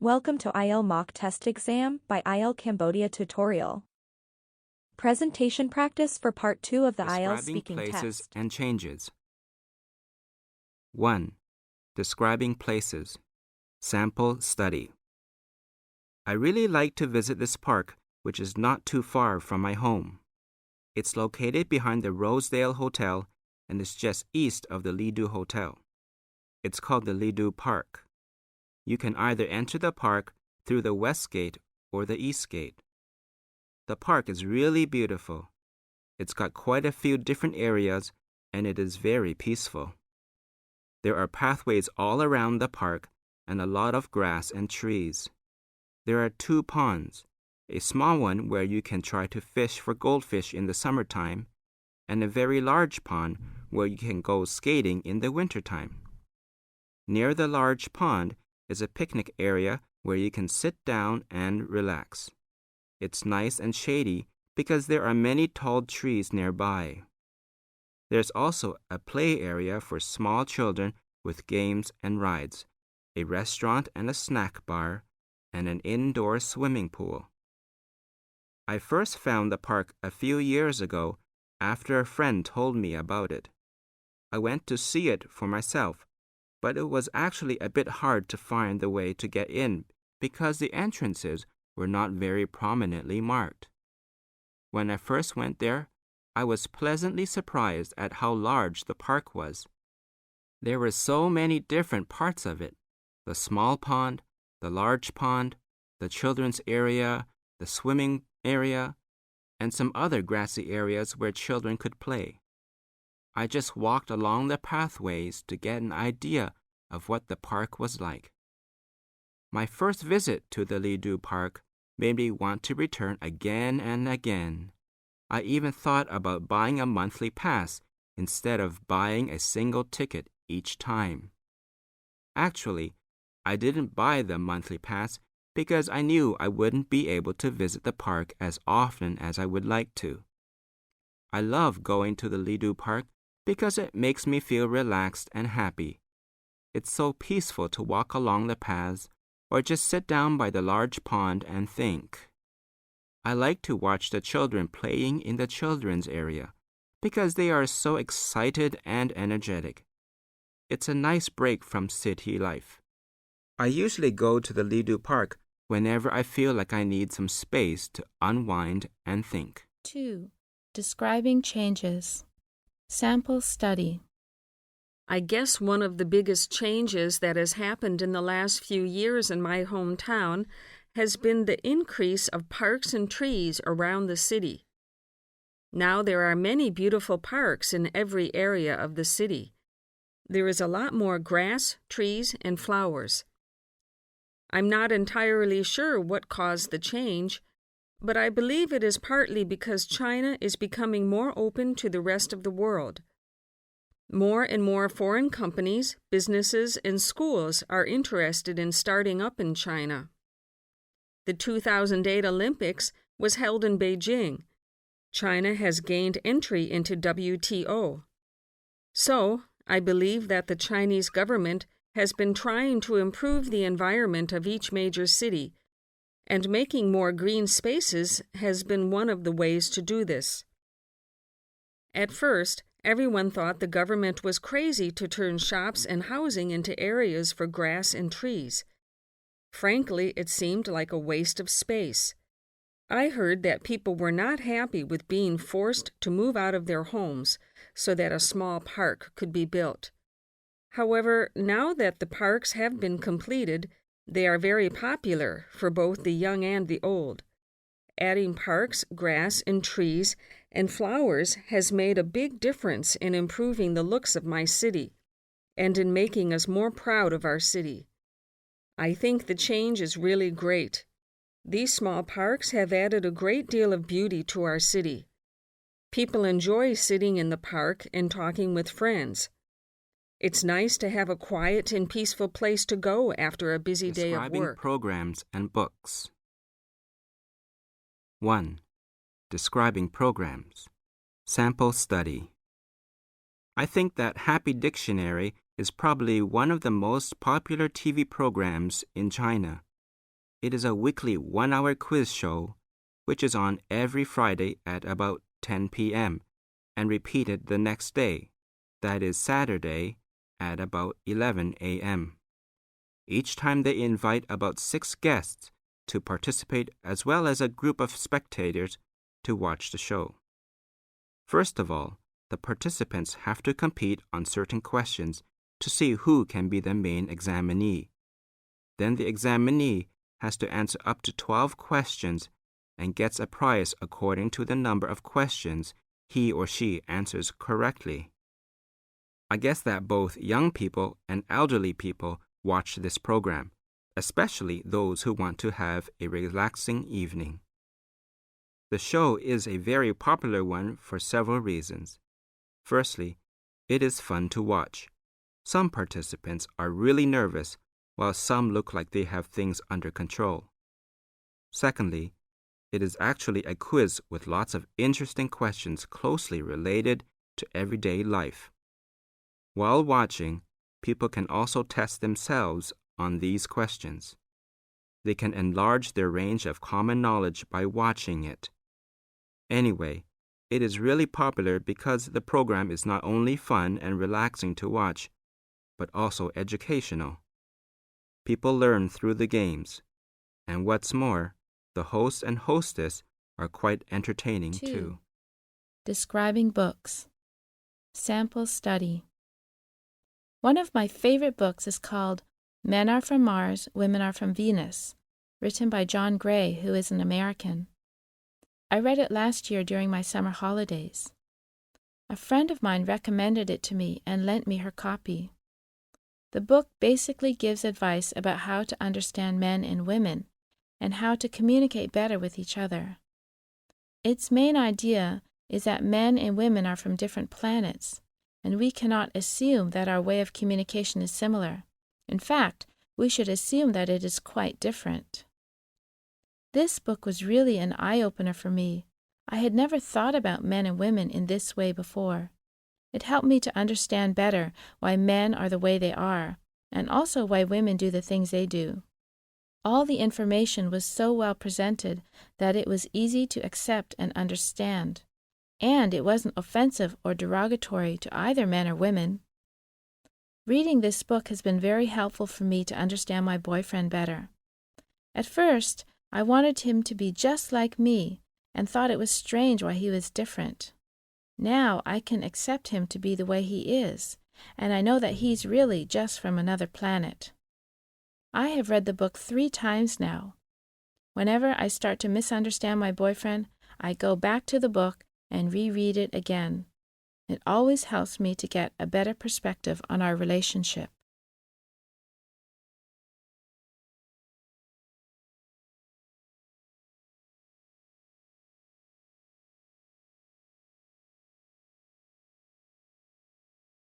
Welcome to IELTS Mock Test Exam by IELTS Cambodia Tutorial. Presentation practice for Part 2 of the IELTS Speaking places Test. and changes. 1. Describing places. Sample study. I really like to visit this park, which is not too far from my home. It's located behind the Rosedale Hotel and is just east of the Lido Hotel. It's called the Lido Park. You can either enter the park through the west gate or the east gate. The park is really beautiful. It's got quite a few different areas and it is very peaceful. There are pathways all around the park and a lot of grass and trees. There are 2 ponds, a small one where you can try to fish for goldfish in the summertime, and a very large pond where you can go skating in the wintertime. Near the large pond is a picnic area where you can sit down and relax. It's nice and shady because there are many tall trees nearby. There's also a play area for small children with games and rides, a restaurant and a snack bar, and an indoor swimming pool. I first found the park a few years ago after a friend told me about it. I went to see it for myself, but it was actually a bit hard to find the way to get in because the entrances were not very prominently marked. When I first went there, I was pleasantly surprised at how large the park was. There were so many different parts of it: the small pond, the large pond, the children's area, the swimming area, and some other grassy areas where children could play. I just walked along the pathways to get an idea of what the park was like. My first visit to the Lido Park made me want to return again and again. I even thought about buying a monthly pass instead of buying a single ticket each time. Actually, I didn't buy the monthly pass because I knew I wouldn't be able to visit the park as often as I would like to. I love going to the Lido Park because it makes me feel relaxed and happy. It's so peaceful to walk along the paths or just sit down by the large pond and think. I like to watch the children playing in the children's area because they are so excited and energetic. It's a nice break from city life. I usually go to the Lido Park whenever I feel like I need some space to unwind and think. 2. Describing changes. Sample study. I guess one of the biggest changes that has happened in the last few years in my hometown has been the increase of parks and trees around the city. Now there are many beautiful parks in every area of the city. There is a lot more grass, trees, and flowers. I'm not entirely sure what caused the change, but I believe it is partly because China is becoming more open to the rest of the world. More and more foreign companies, businesses, and schools are interested in starting up in China. The 2008 Olympics was held in Beijing. China has gained entry into WTO. So, I believe that the Chinese government has been trying to improve the environment of each major city, and making more green spaces has been one of the ways to do this. At first, everyone thought the government was crazy to turn shops and housing into areas for grass and trees. Frankly, it seemed like a waste of space. I heard that people were not happy with being forced to move out of their homes so that a small park could be built. However, now that the parks have been completed, they are very popular for both the young and the old. Adding parks, grass, and trees and flowers has made a big difference in improving the looks of my city and in making us more proud of our city. I think the change is really great. These small parks have added a great deal of beauty to our city. People enjoy sitting in the park and talking with friends. It's nice to have a quiet and peaceful place to go after a busy day of Describing work. programs and books. 1. Describing programs. Sample study. I think that Happy Dictionary is probably one of the most popular TV programs in China. It is a weekly 1-hour quiz show which is on every Friday at about 10 p.m. and repeated the next day, that is Saturday, at about 11 a.m. Each time they invite about 6 guests to participate as well as a group of spectators to watch the show. First of all, the participants have to compete on certain questions to see who can be the main examinee. Then the examinee has to answer up to 12 questions and gets a prize according to the number of questions he or she answers correctly. I guess that both young people and elderly people watch this program, especially those who want to have a relaxing evening. The show is a very popular one for several reasons. Firstly, it is fun to watch. Some participants are really nervous, while some look like they have things under control. Secondly, it is actually a quiz with lots of interesting questions closely related to everyday life. While watching, people can also test themselves on these questions. They can enlarge their range of common knowledge by watching it. Anyway, it is really popular because the program is not only fun and relaxing to watch, but also educational. People learn through the games, and what's more, the host and hostess are quite entertaining 2. too. Describing books. Sample study. One of my favorite books is called Men Are From Mars, Women Are From Venus, written by John Gray, who is an American. I read it last year during my summer holidays. A friend of mine recommended it to me and lent me her copy. The book basically gives advice about how to understand men and women and how to communicate better with each other. Its main idea is that men and women are from different planets, and we cannot assume that our way of communication is similar. In fact, we should assume that it is quite different. This book was really an eye-opener for me. I had never thought about men and women in this way before. It helped me to understand better why men are the way they are, and also why women do the things they do. All the information was so well presented that it was easy to accept and understand, and it wasn't offensive or derogatory to either men or women. Reading this book has been very helpful for me to understand my boyfriend better. At first, I wanted him to be just like me and thought it was strange why he was different. Now I can accept him to be the way he is, and I know that he's really just from another planet. I have read the book 3 times now. Whenever I start to misunderstand my boyfriend, I go back to the book and reread it again. It always helps me to get a better perspective on our relationship.